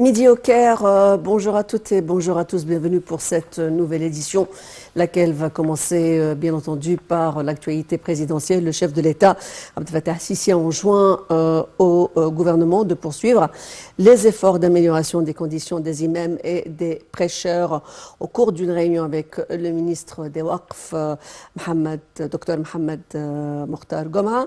Midi au Caire, bonjour à toutes et bonjour à tous, bienvenue pour cette nouvelle édition, laquelle va commencer bien entendu par l'actualité présidentielle. Le chef de l'État, Abdel Fattah al-Sisi, a enjoint au gouvernement de poursuivre les efforts d'amélioration des conditions des imams et des prêcheurs au cours d'une réunion avec le ministre des Waqf, Dr Mohamed Mokhtar Goma.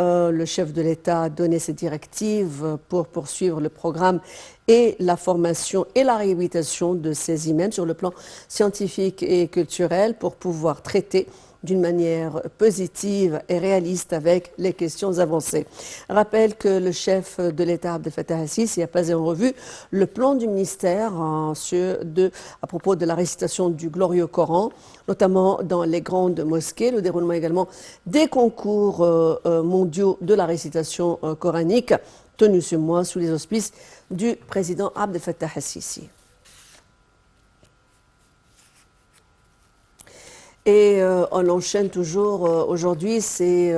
Le chef de l'État a donné ses directives pour poursuivre le programme et la formation et la réhabilitation de ces imams sur le plan scientifique et culturel pour pouvoir traiter d'une manière positive et réaliste avec les questions avancées. Rappelle que le chef de l'État, Abdel Fattah al-Sisi, a passé en revue le plan du ministère à propos de la récitation du glorieux Coran, notamment dans les grandes mosquées, le déroulement également des concours mondiaux de la récitation coranique tenus ce mois sous les auspices du président Abdel Fattah al-Sisi. Et on enchaîne toujours aujourd'hui, c'est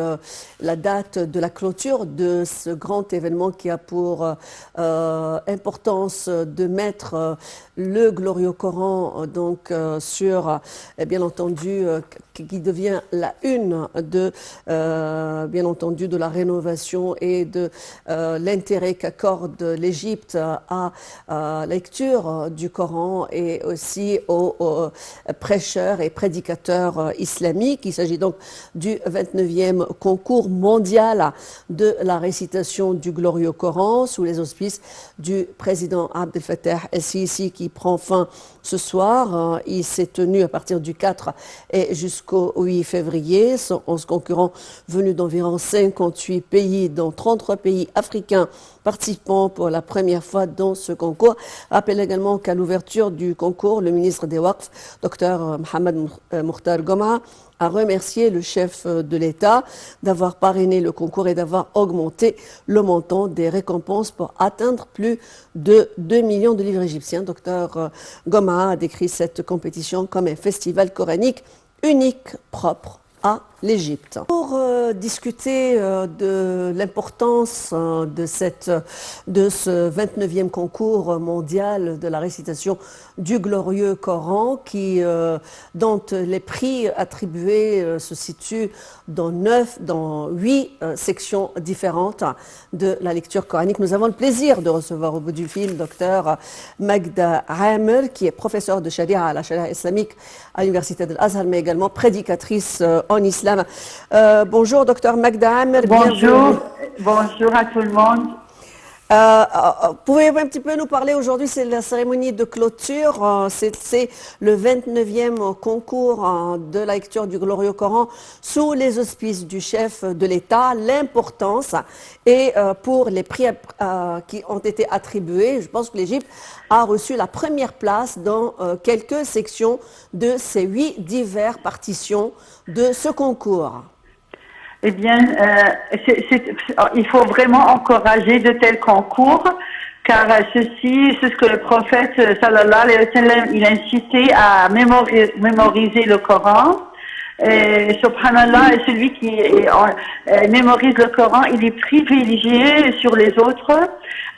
la date de la clôture de ce grand événement qui a pour importance de mettre le glorieux Coran sur, bien entendu, qui devient la une de, bien entendu, de la rénovation et de l'intérêt qu'accorde l'Égypte à la lecture du Coran et aussi aux prêcheurs et prédicateurs islamique. Il s'agit donc du 29e concours mondial de la récitation du glorieux Coran sous les auspices du président Abdel Fattah al-Sisi qui prend fin ce soir. Il s'est tenu à partir du 4 et jusqu'au 8 février. 11 concurrents venus d'environ 58 pays, dont 33 pays africains participant pour la première fois dans ce concours. Rappelle également qu'à l'ouverture du concours, le ministre des Waqf, Dr Mohamed Mokhtar Goma, a remercié le chef de l'État d'avoir parrainé le concours et d'avoir augmenté le montant des récompenses pour atteindre plus de 2 millions de livres égyptiens. Dr Goma a décrit cette compétition comme un festival coranique unique, propre à l'Égypte. Pour discuter de l'importance de ce 29e concours mondial de la récitation du glorieux Coran, dont les prix attribués se situent dans 8 sections différentes de la lecture coranique. Nous avons le plaisir de recevoir au bout du fil Dr Magda Amer, qui est professeure de Sharia à la Sharia islamique à l'Université de l'Azhar, mais également prédicatrice en islam. Bonjour, docteur Magda Amer. Bonjour, bonjour à tout le monde. Pouvez-vous un petit peu nous parler aujourd'hui, c'est la cérémonie de clôture, c'est le 29e concours de la lecture du glorieux Coran sous les auspices du chef de l'État, l'importance et pour les prix qui ont été attribués, je pense que l'Égypte a reçu la première place dans quelques sections de ces 8 diverses partitions de ce concours. Eh bien, il faut vraiment encourager de tels concours, car c'est ce que le prophète sallallahu alayhi wa sallam, il a incité à mémoriser le Coran. Et, subhanallah, celui qui mémorise le Coran, il est privilégié sur les autres.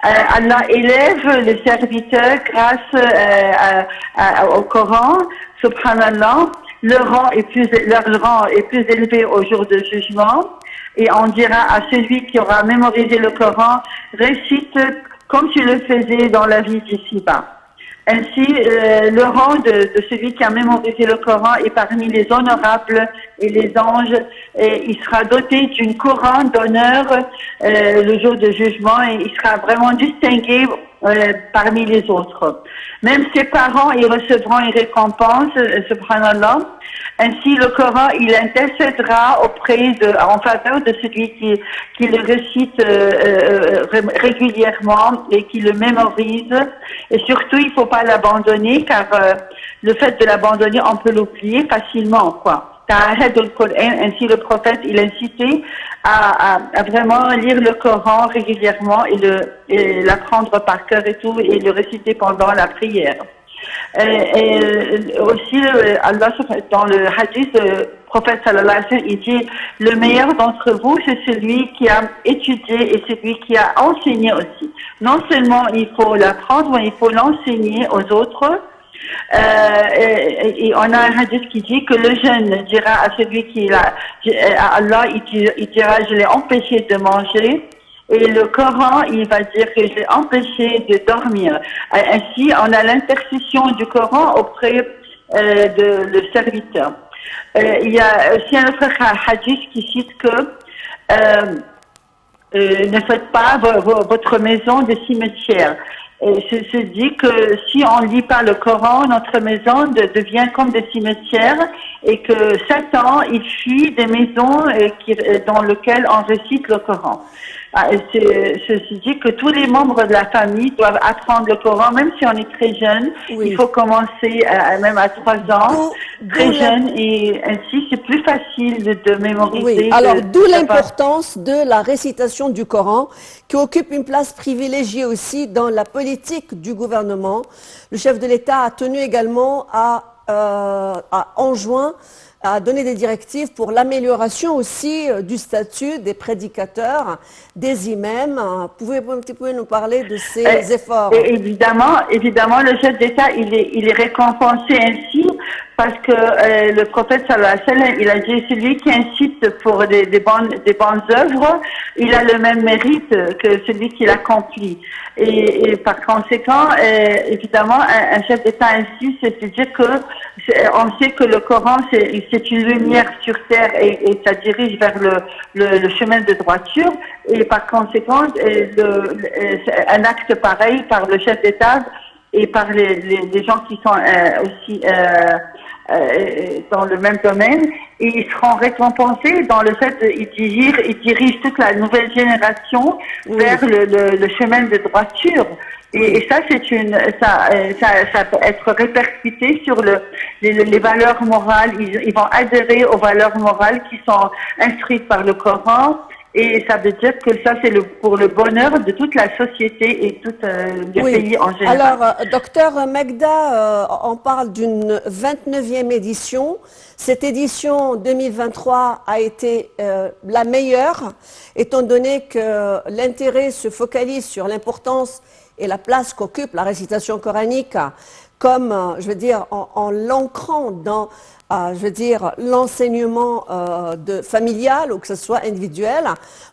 Allah élève les serviteurs grâce au Coran, subhanallah. Leur rang est plus élevé au jour de jugement, et on dira à celui qui aura mémorisé le Coran, récite comme tu le faisais dans la vie d'ici-bas. Ainsi, le rang de celui qui a mémorisé le Coran est parmi les honorables et les anges, et il sera doté d'une couronne d'honneur le jour de jugement, et il sera vraiment distingué parmi les autres. Même ses parents, ils recevront une récompense, subhanallah. Ainsi, le Coran, il intercédera en faveur de celui qui le récite régulièrement et qui le mémorise. Et surtout, il ne faut pas l'abandonner, car le fait de l'abandonner, on peut l'oublier facilement, quoi. Ainsi, le prophète, il incitait à vraiment lire le Coran régulièrement et l'apprendre par cœur et tout, et le réciter pendant la prière. Et aussi, Allah, dans le hadith, le prophète sallallahu alayhi wa sallam, il dit, le meilleur d'entre vous, c'est celui qui a étudié et celui qui a enseigné aussi. non seulement il faut l'apprendre, mais il faut l'enseigner aux autres. Et on a un hadith qui dit que le jeune dira à celui à Allah, il dira, je l'ai empêché de manger. Et le Coran, il va dire que je l'ai empêché de dormir. Ainsi, on a l'intercession du Coran auprès de le serviteur. Il y a aussi un autre hadith qui cite que ne faites pas votre maison de cimetière. Se dit que si on lit pas le Coran, notre maison devient comme des cimetières et que Satan, il fuit des maisons dans lesquelles on récite le Coran. Ceci dit que tous les membres de la famille doivent apprendre le Coran, même si on est très jeune. Oui. Il faut commencer même à 3 ans, très jeune, et ainsi c'est plus facile de mémoriser. Oui. Alors, d'où l'importance de la récitation du Coran, qui occupe une place privilégiée aussi dans la politique du gouvernement. Le chef de l'État a tenu également à enjoindre, à donner des directives pour l'amélioration aussi du statut des prédicateurs, des imams. Pouvez-vous un petit peu nous parler de ces efforts? Évidemment, le chef d'État, il est récompensé ainsi parce que le prophète sallallahu alayhi wa sallam, il a dit celui qui incite pour des bonnes œuvres, il a le même mérite que celui qui l'accomplit. Et par conséquent, évidemment, un chef d'État ainsi, c'est-à-dire que on sait que le Coran, c'est une lumière sur terre et ça dirige vers le chemin de droiture. Et par conséquent, un acte pareil par le chef d'État et par les gens qui sont aussi dans le même domaine, et ils seront récompensés dans le fait qu'ils dirigent toute la nouvelle génération vers le chemin de droiture. Et ça, ça peut être répercuté sur les valeurs morales. Ils vont adhérer aux valeurs morales qui sont instruites par le Coran. Et ça veut dire que ça, c'est pour le bonheur de toute la société et tout le pays en général. Alors, docteur Megda, on parle d'une 29e édition. Cette édition 2023 a été la meilleure, étant donné que l'intérêt se focalise sur l'importance et la place qu'occupe la récitation coranique comme, je veux dire, en l'ancrant dans je veux dire, l'enseignement familial ou que ce soit individuel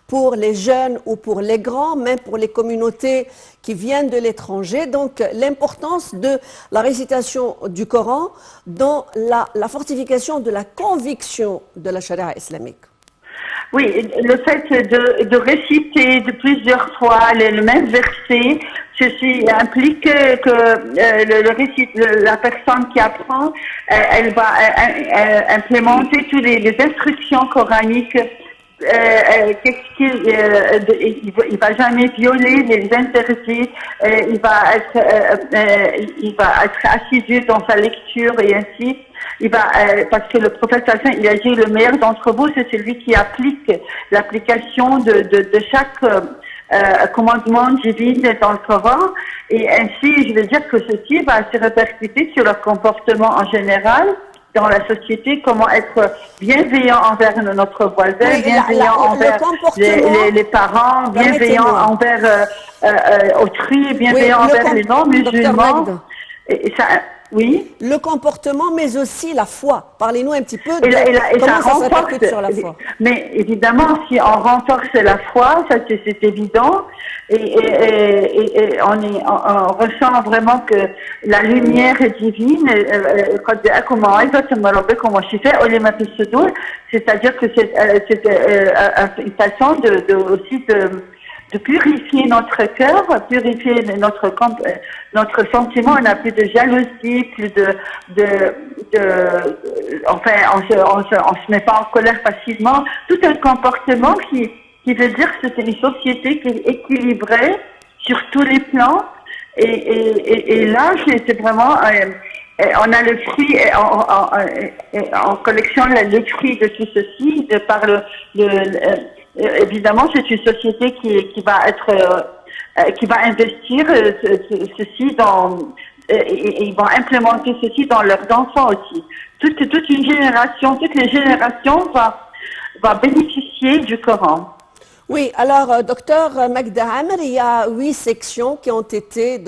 pour les jeunes ou pour les grands, même pour les communautés qui viennent de l'étranger. Donc, l'importance de la récitation du Coran dans la fortification de la conviction de la charia islamique. Oui, le fait de réciter de plusieurs fois le même verset, ceci implique que la personne qui apprend, elle va implémenter toutes les instructions coraniques. Il va jamais violer les interdits. Il va être assidu dans sa lecture et ainsi. Parce que le prophète sallallahu alayhi wa sallam, il a dit le meilleur d'entre vous, c'est celui qui applique l'application de chaque commandement divin dans le Coran. Et ainsi, je veux dire que ceci va se répercuter sur leur comportement en général dans la société, comment être bienveillant envers notre voisin, bienveillant envers les parents, bienveillant envers autrui, bienveillant envers les non-musulmans. Et ça, oui. Le comportement, mais aussi la foi. Parlez-nous un petit peu de comment ça se répercute sur la foi. Mais évidemment, si on renforce la foi, ça c'est évident, et on ressent vraiment que la lumière divine, c'est-à-dire que c'est une façon aussi de purifier notre cœur, purifier notre sentiment. On n'a plus de jalousie, plus enfin, on se met pas en colère facilement. Tout un comportement qui veut dire que c'est une société qui est équilibrée sur tous les plans. Et là, c'est vraiment, on a le fruit, on collectionne le fruit de tout ceci, de par évidemment, c'est une société qui va investir ceci et ils vont implémenter ceci dans leurs enfants aussi. Toute une génération, toutes les générations va bénéficier du Coran. Oui, alors, docteur Magda Amer, il y a 8 sections qui ont été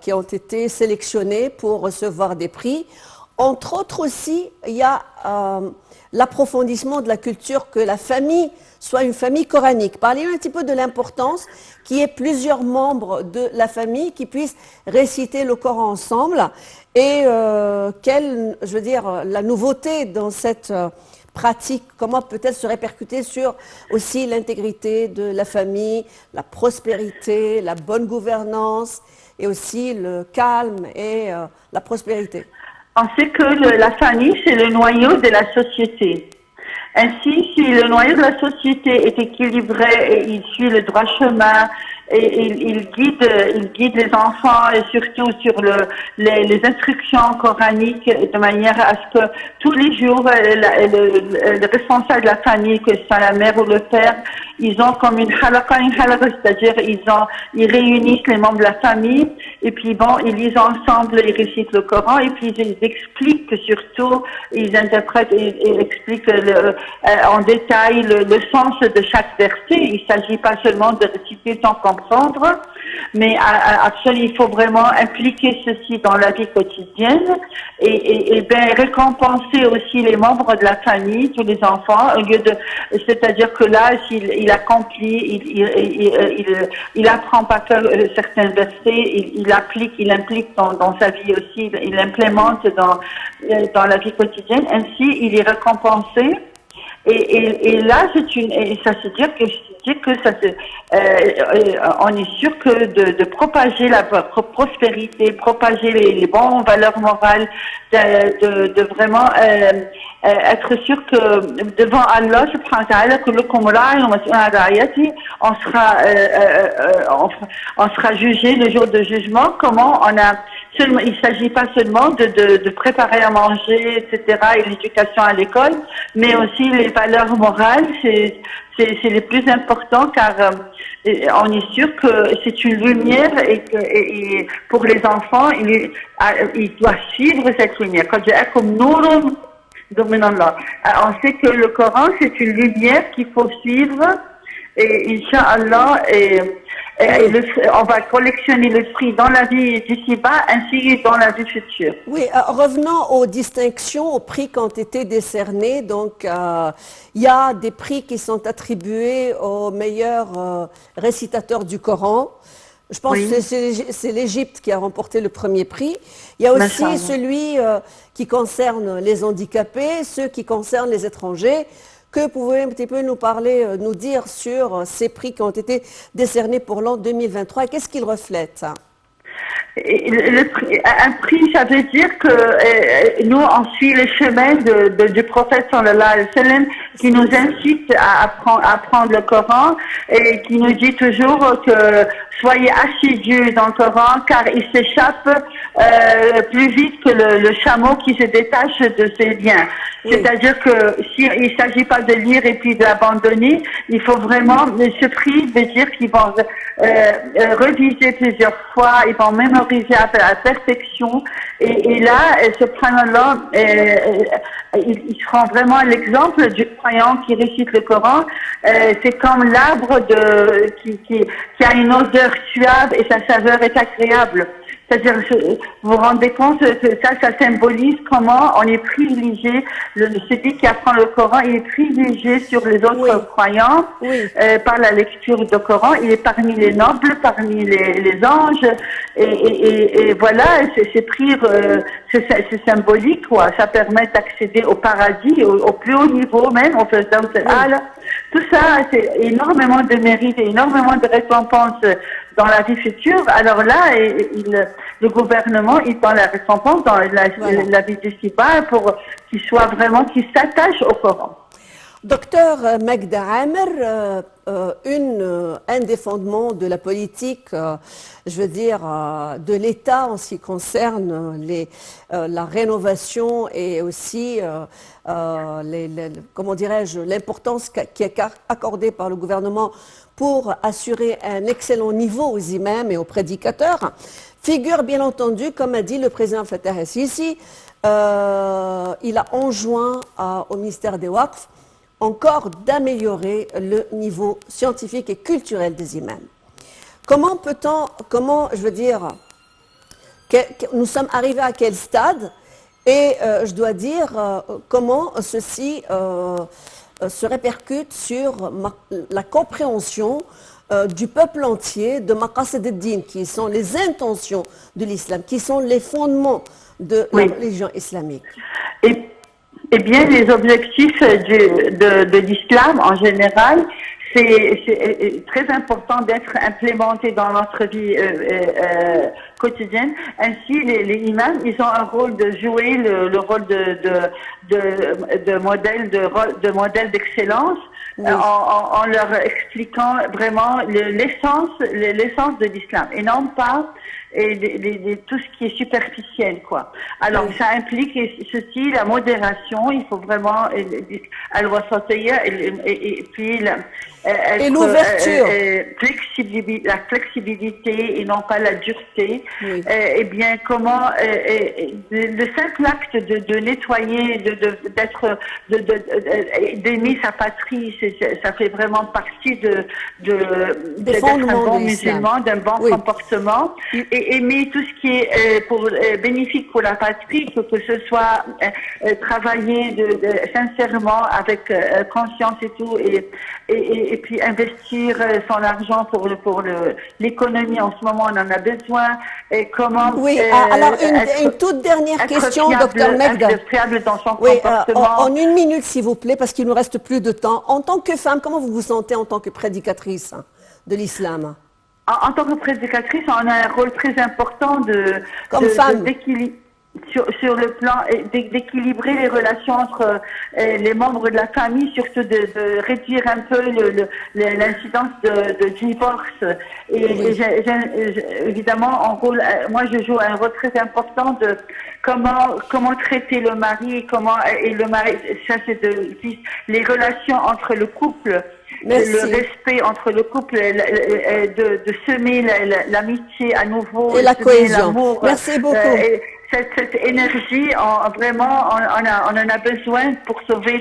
qui ont été sélectionnées pour recevoir des prix. Entre autres aussi, il y a l'approfondissement de la culture, que la famille soit une famille coranique. Parlez un petit peu de l'importance qu'il y ait plusieurs membres de la famille qui puissent réciter le Coran ensemble et je veux dire, la nouveauté dans cette pratique, comment peut-elle se répercuter sur aussi l'intégrité de la famille, la prospérité, la bonne gouvernance et aussi le calme et la prospérité. On sait que la famille, c'est le noyau de la société. Ainsi, si le noyau de la société est équilibré et il suit le droit chemin et il guide les enfants et surtout sur les instructions coraniques de manière à ce que tous les jours, le responsable de la famille, que ce soit la mère ou le père, ils ont comme une halaqa, c'est-à-dire ils réunissent les membres de la famille et puis bon, ils lisent ensemble, ils récitent le Coran et puis ils expliquent surtout, ils interprètent et expliquent en détail le sens de chaque verset. Il ne s'agit pas seulement de réciter sans comprendre, mais absolument, il faut vraiment impliquer ceci dans la vie quotidienne et bien récompenser aussi les membres de la famille, tous les enfants, au lieu de, c'est-à-dire que là, s'il accomplit, il apprend par cœur certains versets, il implique dans sa vie aussi, il implémente dans la vie quotidienne. Ainsi, il est récompensé. Et là, ça se dit que on est sûr que de propager la prospérité, propager les bonnes valeurs morales, de vraiment être sûr que devant Allah subhanahu wa ta'ala, on sera jugé le jour de jugement. Comment il s'agit pas seulement de préparer à manger, etc., et l'éducation à l'école, mais aussi les valeurs morales, c'est les plus importants car on est sûr que c'est une lumière et pour les enfants, il doit suivre cette lumière. Quand j'ai comme nous, on sait que le Coran, c'est une lumière qu'il faut suivre et Inch'Allah, on va collectionner le fruit dans la vie d'ici-bas ainsi que dans la vie future. Oui, revenons aux distinctions, aux prix qui ont été décernés. Donc, il y a des prix qui sont attribués aux meilleurs récitateurs du Coran. Je pense que c'est l'Égypte qui a remporté le premier prix. Il y a aussi celui qui concerne les handicapés, ceux qui concernent les étrangers. Que pouvez-vous un petit peu nous parler, nous dire sur ces prix qui ont été décernés pour l'an 2023 et qu'est-ce qu'ils reflètent? Un prix, ça veut dire que nous, on suit le chemin du prophète sallallahu alayhi wa sallam qui nous incite à apprendre le Coran et qui nous dit toujours que soyez assidus dans le Coran car il s'échappe plus vite que le chameau qui se détache de ses liens. Oui. C'est-à-dire que s'il ne s'agit pas de lire et puis d'abandonner, il faut vraiment ce prix veut dire qu'ils vont reviser plusieurs fois, ils vont mémoriser à la perfection et là, subhanallah, ils seront vraiment l'exemple du croyant qui récite le Coran. C'est comme l'arbre qui a une odeur suave et sa saveur est agréable. C'est-à-dire, vous vous rendez compte que ça symbolise comment on est privilégié. Celui qui apprend le Coran, il est privilégié sur les autres croyants par la lecture du Coran. Il est parmi les nobles, parmi les anges. Et voilà, c'est symbolique, quoi. Ça permet d'accéder au paradis, au plus haut niveau même, au Firdaus al-A'la. Tout ça, c'est énormément de mérite, énormément de récompense dans la vie future. Alors là, le gouvernement, il prend la récompense dans la vie d'ici-bas pour qu'il s'attache au Coran. Docteur Magda Amer, un des fondements de la politique, je veux dire, de l'État en ce qui concerne la rénovation et aussi, comment dirais-je, l'importance qui est accordée par le gouvernement pour assurer un excellent niveau aux imams et aux prédicateurs, figure bien entendu, comme a dit le président Fattah el-Sisi, il a enjoint au ministère des Waqf encore d'améliorer le niveau scientifique et culturel des imams. Comment peut-on, je veux dire, nous sommes arrivés à quel stade et je dois dire comment ceci se répercute sur la compréhension du peuple entier de Maqasid ad-Din, qui sont les intentions de l'islam, qui sont les fondements de la religion islamique. Eh bien, les objectifs de l'islam en général, c'est très important d'être implémenté dans notre vie quotidienne. Ainsi, les imams, ils ont un rôle de jouer le rôle de modèle d'excellence. Oui. En leur expliquant vraiment l'essence de l'islam et non pas tout ce qui est superficiel, quoi. Alors, oui. Ça implique ceci, la modération, il faut vraiment, et puis l'ouverture. La flexibilité et non pas la dureté. Oui. Eh bien, comment, le simple acte de nettoyer, d'aimer sa patrie, ça fait vraiment partie d'être un bon musulman, d'un bon comportement. Et aimer tout ce qui est bénéfique pour la patrie, que ce soit travailler sincèrement, avec conscience et tout, et puis investir son argent pour l'économie. En ce moment, on en a besoin. Et comment alors une toute dernière question, Dr Megda. Être fiable dans son comportement. En une minute, s'il vous plaît, parce qu'il nous reste plus de temps. En tant que femme, comment vous vous sentez en tant que prédicatrice de l'islam? En tant que prédicatrice, on a un rôle très important sur le plan d'équilibrer les relations entre les membres de la famille, surtout de réduire un peu l'incidence de divorce. Et évidemment, moi je joue un rôle très important de comment traiter le mari, ça c'est les relations entre le couple. Merci. Le respect entre le couple, de semer l'amitié à nouveau, et la cohésion. Merci beaucoup. Cette énergie, vraiment, on en a besoin pour sauver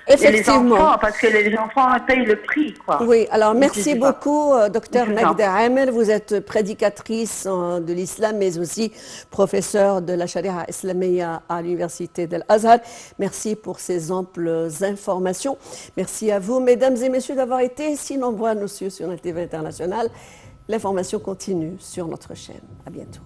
les enfants, parce que les enfants payent le prix, quoi. Oui, alors merci beaucoup, Dr Megda Amel. Vous êtes prédicatrice de l'islam, mais aussi professeure de la Sharia Islamiyya à l'Université d'Al-Azhar. Merci pour ces amples informations. Merci à vous, mesdames et messieurs, d'avoir été si nombreux à nous suivre sur la TV internationale. L'information continue sur notre chaîne. À bientôt.